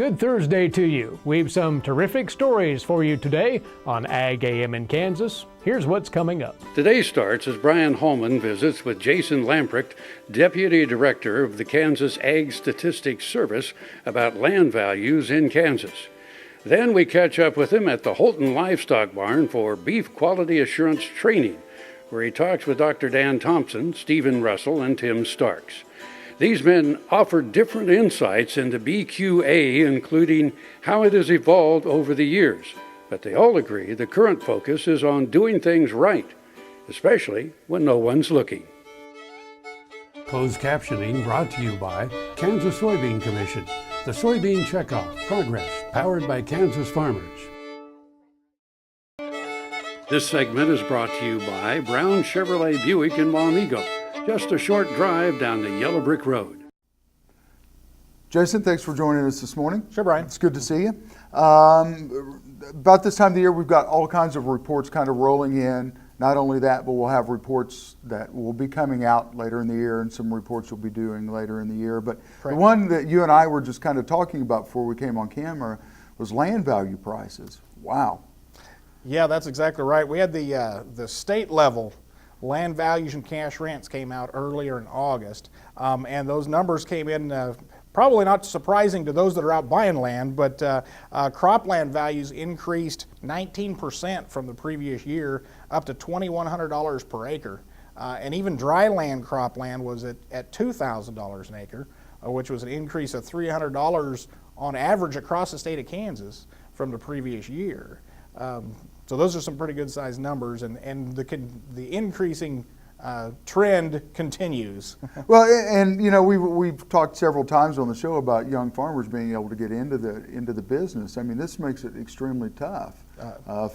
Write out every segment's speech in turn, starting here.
Good Thursday to you. We've some terrific stories for you today on Ag AM in Kansas. Here's what's coming up. Today starts as Brian Holman visits with Jason Lamprecht, Deputy Director of the Kansas Ag Statistics Service, about land values in Kansas. Then we catch up with him at the Holton Livestock Barn for Beef Quality Assurance Training, where he talks with Dr. Dan Thompson, Stephen Russell, and Tim Starks. These men offer different insights into BQA, including how it has evolved over the years. But they all agree the current focus is on doing things right, especially when no one's looking. Closed captioning brought to you by Kansas Soybean Commission. The Soybean Checkoff Progress, powered by Kansas farmers. This segment is brought to you by Brown Chevrolet Buick in Wamego, just a short drive down the Yellow Brick Road. Jason, thanks for joining us this morning. Sure, Brian. It's good to see you. About this time of the year, we've got all kinds of reports kind of rolling in. Not only that, but we'll have reports that will be coming out later in the year and some reports you'll be doing later in the year. But Correct. The one that you and I were just kind of talking about before we came on camera was land value prices. Wow. Yeah, that's exactly right. We had the state level land values and cash rents came out earlier in August, and those numbers came in probably not surprising to those that are out buying land, but cropland values increased 19% from the previous year, up to $2,100 per acre. And even dry land cropland was at $2,000 an acre, which was an increase of $300 on average across the state of Kansas from the previous year. So those are some pretty good sized numbers, and the increasing trend continues. Well, and you know, we've talked several times on the show about young farmers being able to get into the business. I mean, this makes it extremely tough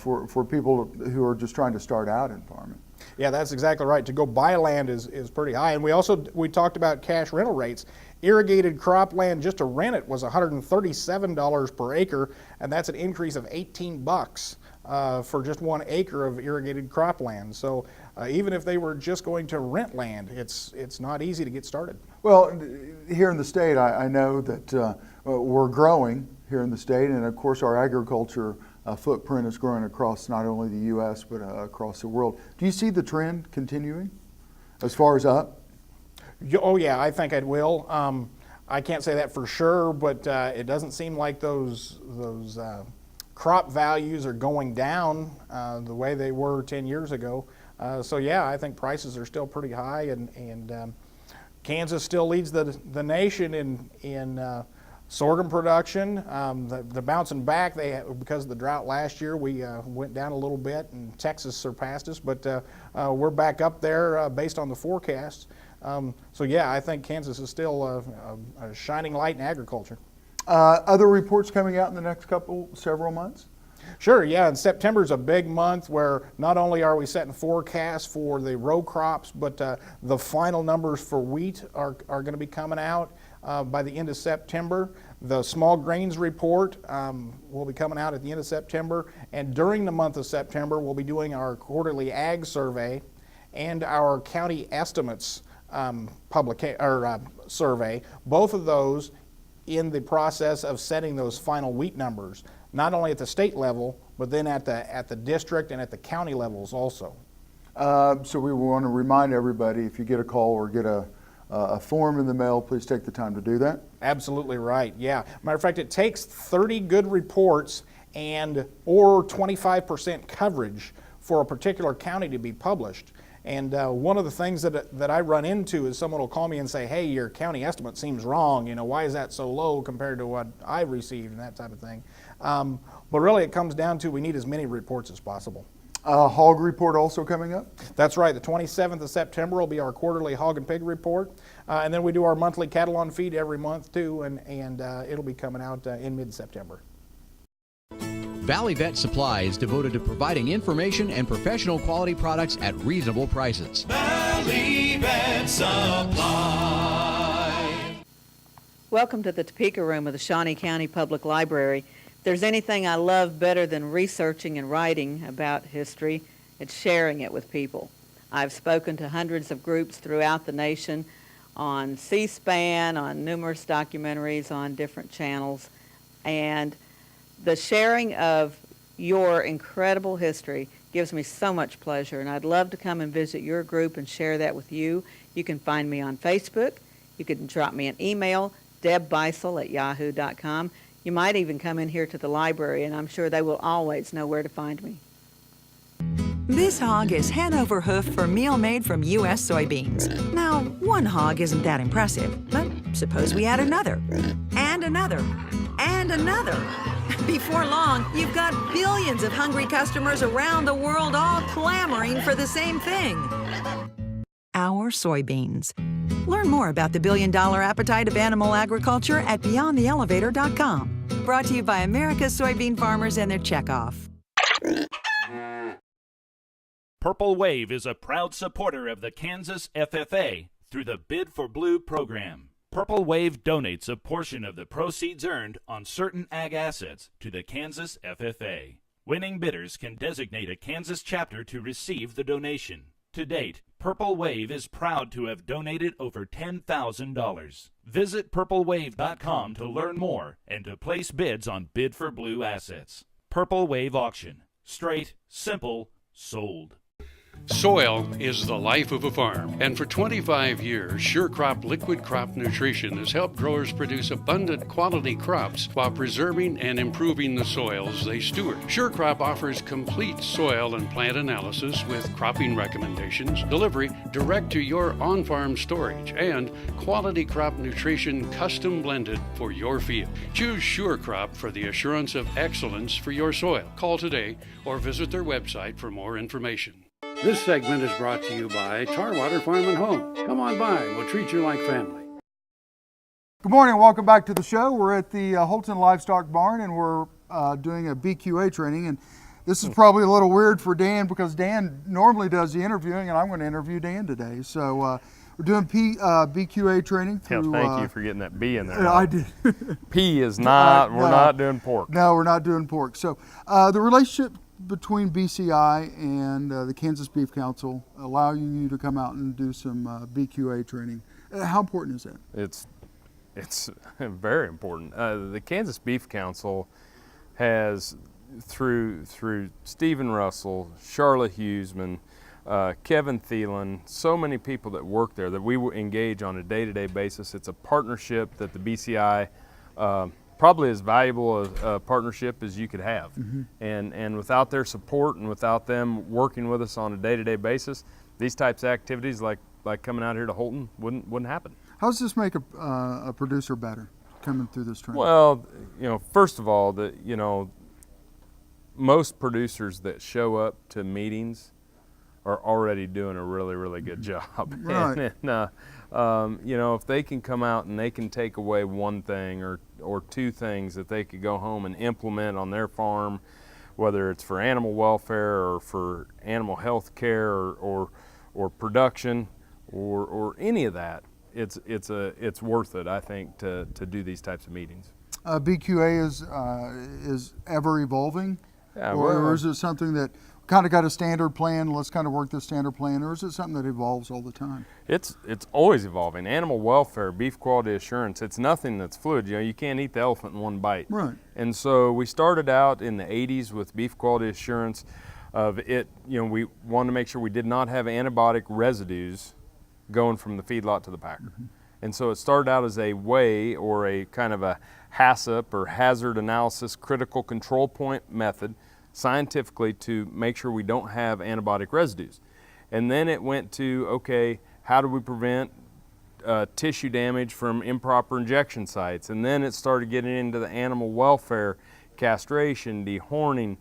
for people who are just trying to start out in farming. Yeah, that's exactly right. To go buy land is pretty high, and we talked about cash rental rates. Irrigated cropland, just to rent it, was $137 per acre, and that's an increase of $18 for just 1 acre of irrigated cropland. So even if they were just going to rent land, it's not easy to get started. Well, here in the state, I know that we're growing here in the state, and of course our agriculture footprint is growing across not only the U.S. but across the world. Do you see the trend continuing as far as up? Oh yeah, I think it will. I can't say that for sure, but it doesn't seem like those crop values are going down the way they were 10 years ago. So yeah, I think prices are still pretty high, and Kansas still leads the nation in sorghum production. They're bouncing back. Because of the drought last year, we went down a little bit, and Texas surpassed us, but we're back up there based on the forecasts. So yeah, I think Kansas is still a shining light in agriculture. Other reports coming out in the next several months? Sure, yeah, and September's a big month where not only are we setting forecasts for the row crops, but the final numbers for wheat are going to be coming out by the end of September. The small grains report will be coming out at the end of September, and during the month of September we'll be doing our quarterly ag survey and our county estimates survey, both of those in the process of setting those final wheat numbers, not only at the state level, but then at the district and at the county levels also. So we want to remind everybody, if you get a call or get a form in the mail, please take the time to do that. Absolutely right, yeah. Matter of fact, it takes 30 good reports or 25% coverage for a particular county to be published. And one of the things that I run into is someone will call me and say, hey, your county estimate seems wrong. You know, why is that so low compared to what I received, and that type of thing. But really it comes down to we need as many reports as possible. Hog report also coming up? That's right. The 27th of September will be our quarterly Hog and Pig Report. And then we do our monthly cattle on feed every month too, and it'll be coming out in mid-September. Valley Vet Supply is devoted to providing information and professional quality products at reasonable prices. Valley Vet Supply. Welcome to the Topeka room of the Shawnee County Public Library. If there's anything I love better than researching and writing about history, it's sharing it with people. I've spoken to hundreds of groups throughout the nation on C-SPAN, on numerous documentaries, on different channels. And the sharing of your incredible history gives me so much pleasure, and I'd love to come and visit your group and share that with you. You can find me on Facebook. You can drop me an email, debbeisel@yahoo.com. You might even come in here to the library, and I'm sure they will always know where to find me. This hog is Hanover hoof for meal made from U.S. soybeans. Now, one hog isn't that impressive, but suppose we add another, and another, and another. Before long, you've got billions of hungry customers around the world all clamoring for the same thing. Our soybeans. Learn more about the billion-dollar appetite of animal agriculture at BeyondTheElevator.com. Brought to you by America's soybean farmers and their checkoff. Purple Wave is a proud supporter of the Kansas FFA through the Bid for Blue program. Purple Wave donates a portion of the proceeds earned on certain ag assets to the Kansas FFA. Winning bidders can designate a Kansas chapter to receive the donation. To date, Purple Wave is proud to have donated over $10,000. Visit purplewave.com to learn more and to place bids on Bid for Blue assets. Purple Wave Auction. Straight, simple, sold. Soil is the life of a farm, and for 25 years, SureCrop Liquid Crop Nutrition has helped growers produce abundant quality crops while preserving and improving the soils they steward. SureCrop offers complete soil and plant analysis with cropping recommendations, delivery direct to your on-farm storage, and quality crop nutrition custom blended for your field. Choose SureCrop for the assurance of excellence for your soil. Call today or visit their website for more information. This segment is brought to you by Tarwater Farm and Home. Come on by, we'll treat you like family. Good morning, welcome back to the show. We're at the Holton Livestock Barn, and we're doing a BQA training. And this is probably a little weird for Dan because Dan normally does the interviewing, and I'm going to interview Dan today. So we're doing BQA training through... Yeah, thank you for getting that B in there. I did. P is not, we're not doing pork. No, we're not doing pork. So the relationship between BCI and the Kansas Beef Council allowing you to come out and do some BQA training. How important is that? It's very important. The Kansas Beef Council has, through Stephen Russell, Charlotte Hughesman, Kevin Thielen, so many people that work there that we engage on a day-to-day basis. It's a partnership that the BCI probably as valuable a partnership as you could have. Mm-hmm. And without their support and without them working with us on a day-to-day basis, these types of activities like coming out here to Holton wouldn't happen. How does this make a producer better coming through this training? Well, first of all, most producers that show up to meetings are already doing a really, really good job. Right. And if they can come out and they can take away one thing or two things that they could go home and implement on their farm, whether it's for animal welfare or for animal health care or production or any of that, it's worth it, I think, to do these types of meetings. BQA is ever evolving, yeah, or is it something that kind of got a standard plan, let's kind of work this standard plan, or is it something that evolves all the time? It's always evolving. Animal welfare, beef quality assurance, it's nothing that's fluid. You can't eat the elephant in one bite. Right. And so we started out in the 80s with beef quality assurance of it, we wanted to make sure we did not have antibiotic residues going from the feedlot to the packer. Mm-hmm. And so it started out as a way or a kind of a HACCP or hazard analysis critical control point method scientifically to make sure we don't have antibiotic residues. And then it went to, okay, how do we prevent tissue damage from improper injection sites? And then it started getting into the animal welfare, castration, dehorning,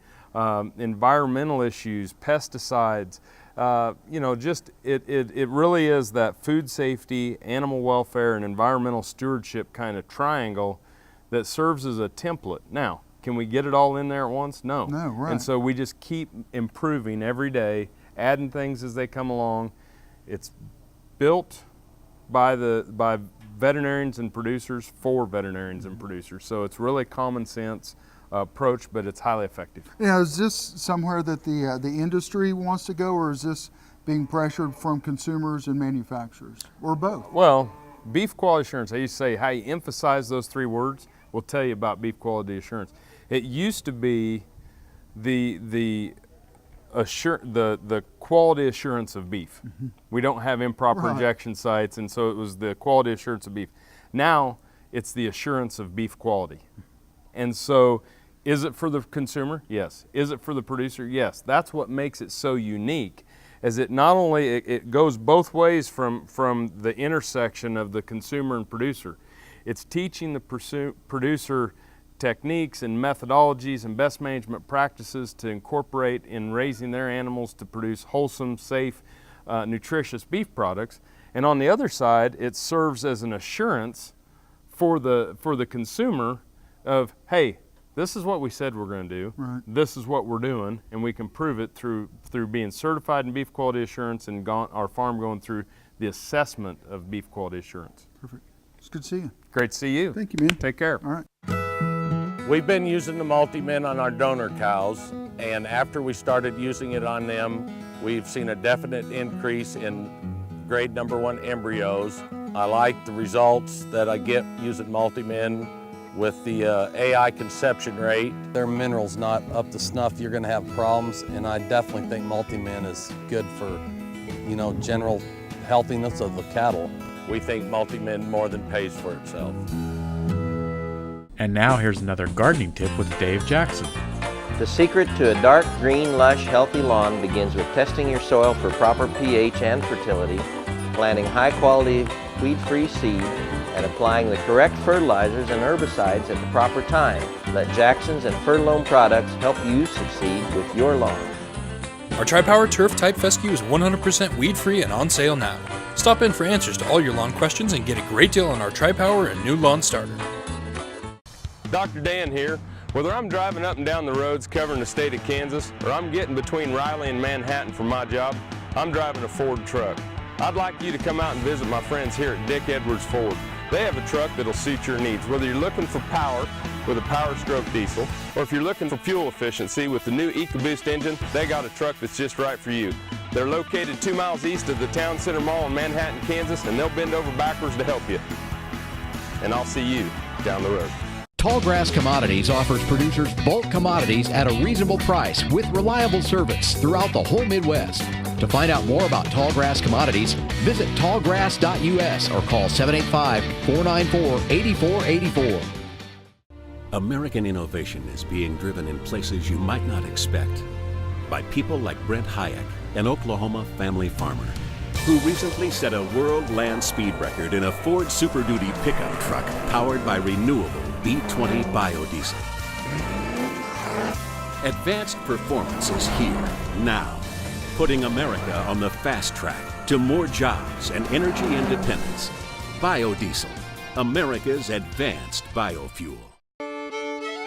environmental issues, pesticides. It really is that food safety, animal welfare, and environmental stewardship kind of triangle that serves as a template. Now, can we get it all in there at once? No. No, right. And so we just keep improving every day, adding things as they come along. It's built by veterinarians and producers for veterinarians and producers. So it's really common sense approach, but it's highly effective. Yeah, is this somewhere that the industry wants to go, or is this being pressured from consumers and manufacturers, or both? Well, beef quality assurance, I used to say how you emphasize those three words, will tell you about beef quality assurance. It used to be the quality assurance of beef. We don't have improper injection sites, and so it was the quality assurance of beef. Now it's the assurance of beef quality. And so is it for the consumer? Yes. Is it for the producer? Yes. That's what makes it so unique, is it not only, it goes both ways from the intersection of the consumer and producer. It's teaching the producer techniques and methodologies and best management practices to incorporate in raising their animals to produce wholesome, safe, nutritious beef products. And on the other side, it serves as an assurance for the consumer of, hey, this is what we said we're going to do. Right. This is what we're doing, and we can prove it through being certified in beef quality assurance and our farm going through the assessment of beef quality assurance. Perfect. It's good to see you. Great to see you. Thank you, man. Take care. All right. We've been using the multi-min on our donor cows, and after we started using it on them, we've seen a definite increase in grade number 1 embryos. I like the results that I get using multi-min with the AI conception rate. Their minerals not up to snuff, you're going to have problems, and I definitely think multi-min is good for, general healthiness of the cattle. We think multi-min more than pays for itself. And now here's another gardening tip with Dave Jackson. The secret to a dark green, lush, healthy lawn begins with testing your soil for proper pH and fertility, planting high-quality, weed-free seed, and applying the correct fertilizers and herbicides at the proper time. Let Jackson's and Fertilome products help you succeed with your lawn. Our Tri-Power Turf Type Fescue is 100% weed-free and on sale now. Stop in for answers to all your lawn questions and get a great deal on our Tri-Power and new lawn starter. Dr. Dan here. Whether I'm driving up and down the roads covering the state of Kansas, or I'm getting between Riley and Manhattan for my job, I'm driving a Ford truck. I'd like you to come out and visit my friends here at Dick Edwards Ford. They have a truck that'll suit your needs, whether you're looking for power with a Power Stroke diesel, or if you're looking for fuel efficiency with the new EcoBoost engine, they got a truck that's just right for you. They're located 2 miles east of the Town Center Mall in Manhattan, Kansas, and they'll bend over backwards to help you. And I'll see you down the road. Tallgrass Commodities offers producers bulk commodities at a reasonable price with reliable service throughout the whole Midwest. To find out more about Tallgrass Commodities, visit tallgrass.us or call 785-494-8484. American innovation is being driven in places you might not expect by people like Brent Hayek, an Oklahoma family farmer, who recently set a world land speed record in a Ford Super Duty pickup truck powered by renewable B20 biodiesel. Advanced performance is here, now, putting America on the fast track to more jobs and energy independence. Biodiesel, America's advanced biofuel.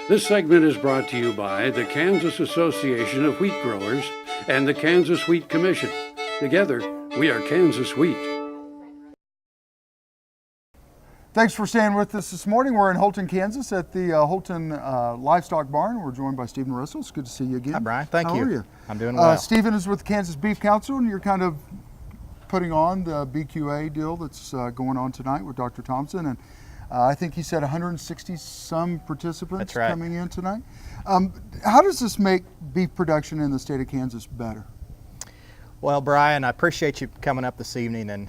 This segment is brought to you by the Kansas Association of Wheat Growers and the Kansas Wheat Commission. Together, we are Kansas Wheat. Thanks for staying with us this morning. We're in Holton, Kansas at the Holton Livestock Barn. We're joined by Stephen Russell. It's good to see you again. Hi, Brian. Thank you. How are you? I'm doing well. Stephen is with the Kansas Beef Council, and you're kind of putting on the BQA deal that's going on tonight with Dr. Thompson. And I think he said 160 some participants coming in tonight. How does this make beef production in the state of Kansas better? Well, Brian, I appreciate you coming up this evening. And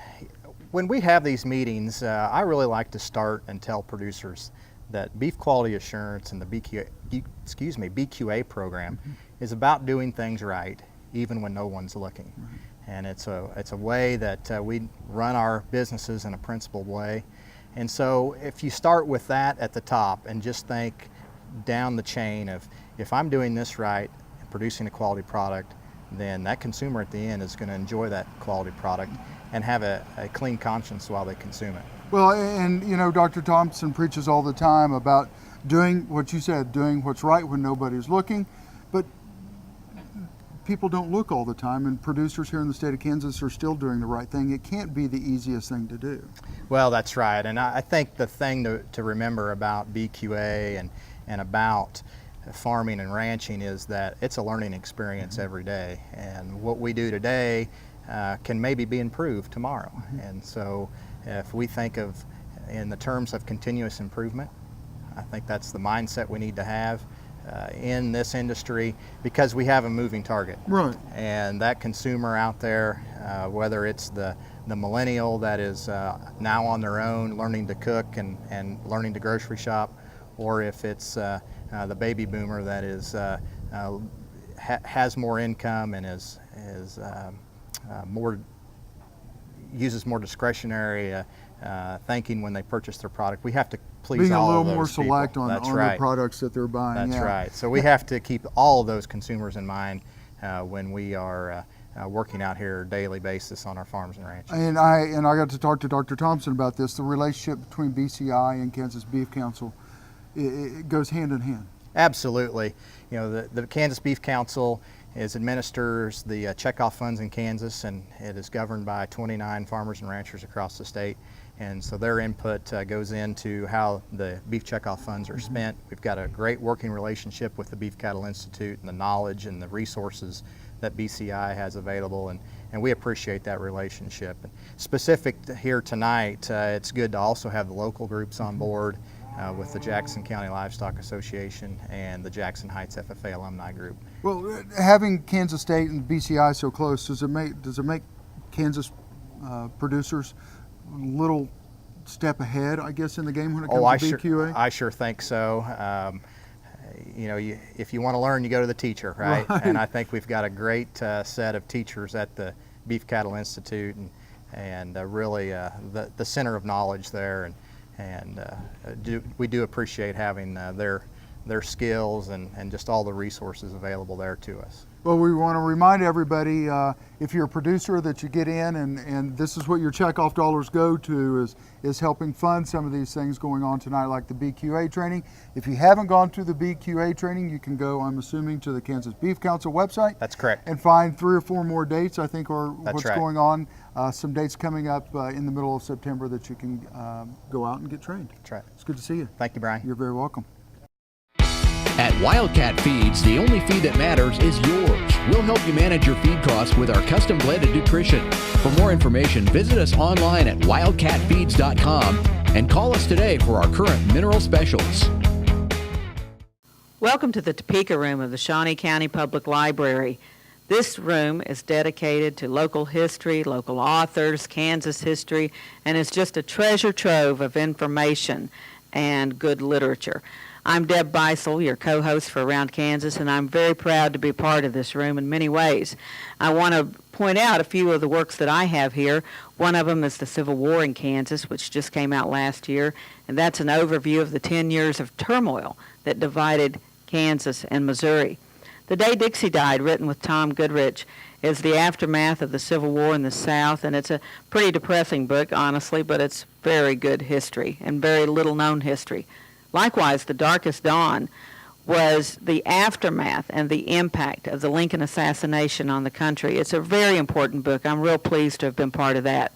when we have these meetings, I really like to start and tell producers that beef quality assurance and the BQA program is about doing things right, even when no one's looking. And it's a way that we run our businesses in a principled way. And so if you start with that at the top and just think down the chain of, if I'm doing this right and producing a quality product, then that consumer at the end is going to enjoy that quality product and have a clean conscience while they consume it. Well, and you know, Dr. Thompson preaches all the time about doing what you said, doing what's right when nobody's looking, but people don't look all the time, and producers here in the state of Kansas are still doing the right thing. It can't be the easiest thing to do. Well, that's right, and I think the thing to remember about BQA and about farming and ranching is that it's a learning experience every day, and what we do today can maybe be improved tomorrow. And so if we think of in the terms of continuous improvement, I think that's the mindset we need to have in this industry, because we have a moving target. Right. And that consumer out there, whether it's the millennial that is now on their own learning to cook and learning to grocery shop, or if it's the baby boomer that is has more income and is uses more discretionary thinking when they purchase their product. We have to please being all a little of those more people. select on right. the products that they're buying. That's yeah. right. So we have to keep all of those consumers in mind when we are working out here on a daily basis on our farms and ranches. And I got to talk to Dr. Thompson about this. The relationship between BCI and Kansas Beef Council, it goes hand in hand. Absolutely. You know, the Kansas Beef Council administers the checkoff funds in Kansas, and it is governed by 29 farmers and ranchers across the state. And so their input goes into how the beef checkoff funds are spent. We've got a great working relationship with the Beef Cattle Institute and the knowledge and the resources that BCI has available, and we appreciate that relationship. And specific here tonight, it's good to also have the local groups on board with the Jackson County Livestock Association and the Jackson Heights FFA Alumni Group. Well, having Kansas State and BCI so close, does it make Kansas producers a little step ahead, I guess, in the game when it comes to BQA? I sure think so. You know, if you want to learn, you go to the teacher, right? And I think we've got a great set of teachers at the Beef Cattle Institute, and really the center of knowledge there, and we do appreciate having their skills and just all the resources available there to us. Well, we want to remind everybody, if you're a producer, that you get in and this is what your checkoff dollars go to, is helping fund some of these things going on tonight, like the BQA training. If you haven't gone to the BQA training, you can go, I'm assuming, to the Kansas Beef Council website. That's correct. And find 3 or 4 more dates, I think, are what's right. going on. Some dates coming up in the middle of September that you can go out and get trained. That's right. It's good to see you. Thank you, Brian. You're very welcome. At Wildcat Feeds, the only feed that matters is yours. We'll help you manage your feed costs with our custom blended nutrition. For more information, visit us online at wildcatfeeds.com and call us today for our current mineral specials. Welcome to the Topeka room of the Shawnee County Public Library. This room is dedicated to local history, local authors, Kansas history, and is just a treasure trove of information and good literature. I'm Deb Beisel, your co-host for Around Kansas, and I'm very proud to be part of this room in many ways. I want to point out a few of the works that I have here. One of them is The Civil War in Kansas, which just came out last year, and that's an overview of the 10 years of turmoil that divided Kansas and Missouri. The Day Dixie Died, written with Tom Goodrich, is the aftermath of the Civil War in the South, and it's a pretty depressing book, honestly, but it's very good history and very little-known history. Likewise, The Darkest Dawn was the aftermath and the impact of the Lincoln assassination on the country. It's a very important book. I'm real pleased to have been part of that.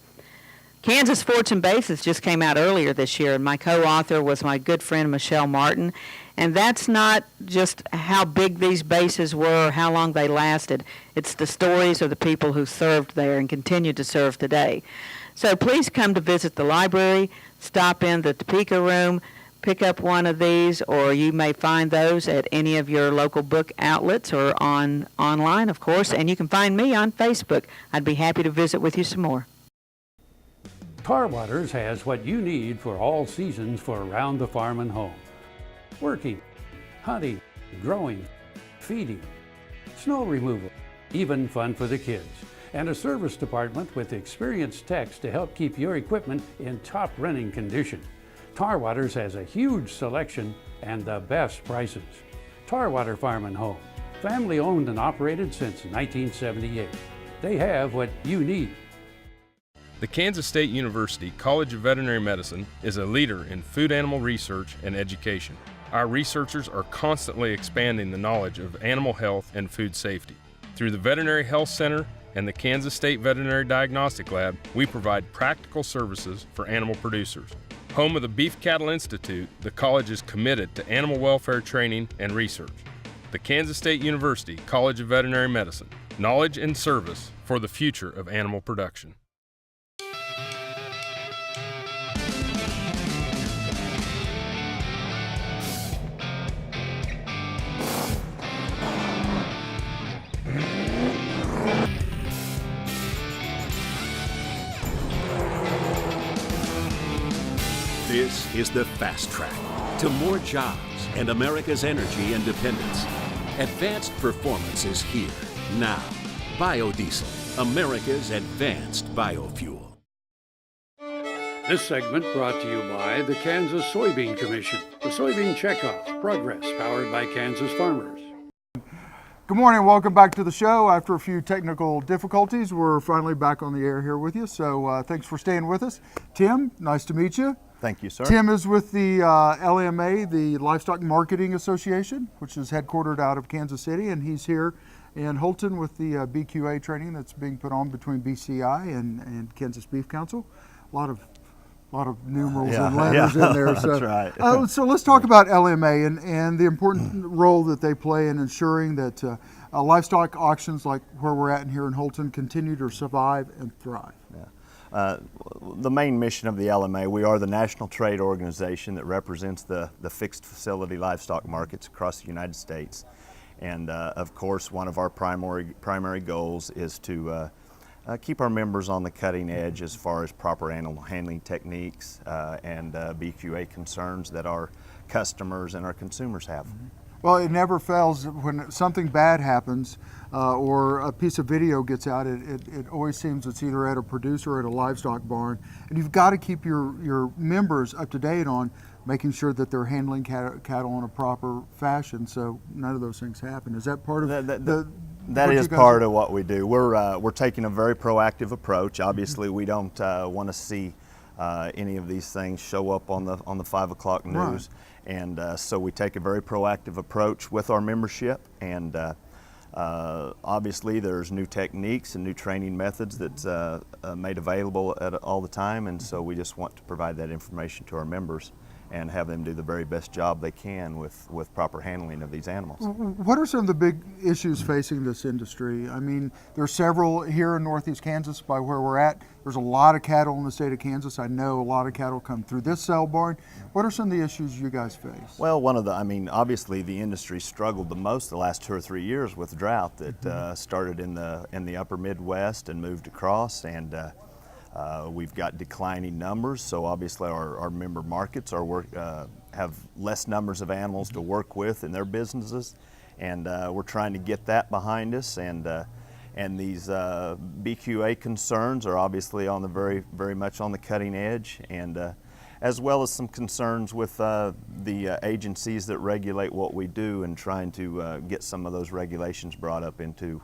Kansas Forts and Bases just came out earlier this year, and my co-author was my good friend Michelle Martin. And that's not just how big these bases were or how long they lasted. It's the stories of the people who served there and continue to serve today. So please come to visit the library, stop in the Topeka room, pick up one of these, or you may find those at any of your local book outlets or online, of course, and you can find me on Facebook. I'd be happy to visit with you some more. Tar Waters has what you need for all seasons for around the farm and home. Working, hunting, growing, feeding, snow removal, even fun for the kids. And a service department with experienced techs to help keep your equipment in top running condition. Tar Waters has a huge selection and the best prices. Tarwater Farm and Home, family owned and operated since 1978. They have what you need. The Kansas State University College of Veterinary Medicine is a leader in food animal research and education. Our researchers are constantly expanding the knowledge of animal health and food safety. Through the Veterinary Health Center and the Kansas State Veterinary Diagnostic Lab, we provide practical services for animal producers. Home of the Beef Cattle Institute, the college is committed to animal welfare training and research. The Kansas State University College of Veterinary Medicine, knowledge and service for the future of animal production. This is the fast track to more jobs and America's energy independence. Advanced performance is here, now. Biodiesel, America's advanced biofuel. This segment brought to you by the Kansas Soybean Commission, the Soybean Checkoff, Progress, powered by Kansas farmers. Good morning, welcome back to the show. After a few technical difficulties, we're finally back on the air here with you, so thanks for staying with us. Tim, nice to meet you. Thank you, sir. Tim is with the LMA, the Livestock Marketing Association, which is headquartered out of Kansas City, and he's here in Holton with the BQA training that's being put on between BCI and Kansas Beef Council. A lot of numerals and letters in there. So, that's right. So let's talk about LMA and the important role that they play in ensuring that livestock auctions like where we're at here in Holton continue to survive and thrive. The main mission of the LMA, we are the national trade organization that represents the fixed facility livestock markets across the United States. And of course, one of our primary goals is to keep our members on the cutting edge as far as proper animal handling techniques and BQA concerns that our customers and our consumers have. Well, it never fails when something bad happens or a piece of video gets out. It always seems it's either at a producer or at a livestock barn, and you've got to keep your members up to date on making sure that they're handling cattle in a proper fashion, so none of those things happen. Is that part of That is part of what we do. We're taking a very proactive approach. Obviously, we don't want to see any of these things show up on the 5 o'clock news, Right. And so we take a very proactive approach with our membership. And obviously, there's new techniques and new training methods that's made available all the time, and so we just want to provide that information to our members and have them do the very best job they can with proper handling of these animals. What are some of the big issues facing this industry? I mean, there's several here in Northeast Kansas by where we're at. There's a lot of cattle in the state of Kansas. I know a lot of cattle come through this sale barn. What are some of the issues you guys face? Well, obviously the industry struggled the most the last 2 or 3 years with drought that started in the upper Midwest and moved across, and we've got declining numbers, so obviously our member markets have less numbers of animals to work with in their businesses, and we're trying to get that behind us. And these BQA concerns are obviously on the very much on the cutting edge, and as well as some concerns with the agencies that regulate what we do, and trying to get some of those regulations brought up into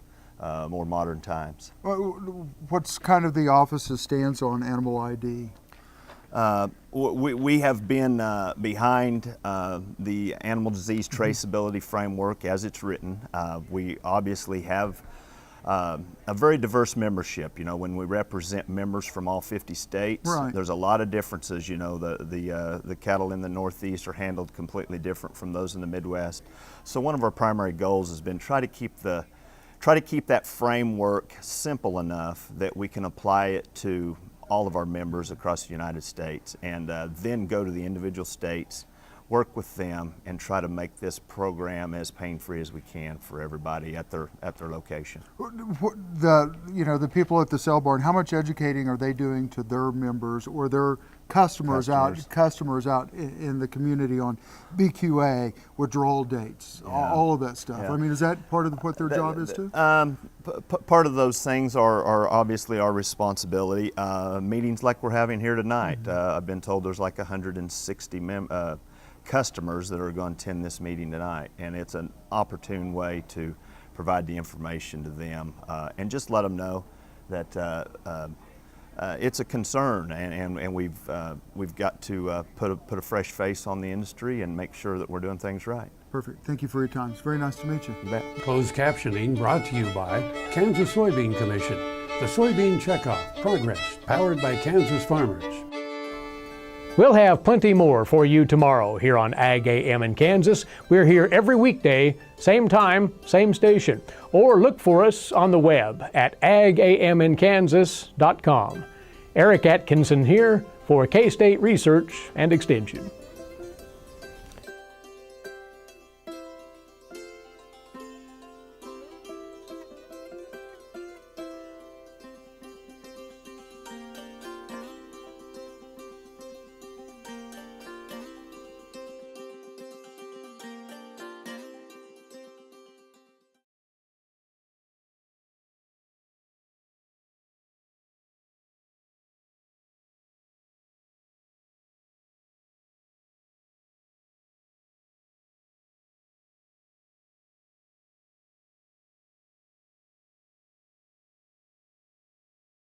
more modern times. What's kind of the office's stance on animal ID? We have been behind the animal disease traceability framework as it's written. We obviously have a very diverse membership. You know, when we represent members from all 50 states, right. There's a lot of differences. You know, the cattle in the Northeast are handled completely different from those in the Midwest. So one of our primary goals has been try to keep that framework simple enough that we can apply it to all of our members across the United States, and then go to the individual states, work with them, and try to make this program as pain-free as we can for everybody at their location. The people at the sale barn, how much educating are they doing to their members or their customers out in the community on BQA, withdrawal dates, all of that stuff? Yeah. I mean, is that part of what their job is too? Part of those things are obviously our responsibility. Meetings like we're having here tonight, I've been told there's like 160 customers that are going to attend this meeting tonight, and it's an opportune way to provide the information to them and just let them know that it's a concern, and we've got to put a fresh face on the industry and make sure that we're doing things right. Perfect. Thank you for your time. It's very nice to meet you. You bet. Closed captioning brought to you by Kansas Soybean Commission, the Soybean Checkoff, Progress, powered by Kansas farmers. We'll have plenty more for you tomorrow here on Ag AM in Kansas. We're here every weekday, same time, same station. Or look for us on the web at agaminkansas.com. Eric Atkinson here for K-State Research and Extension.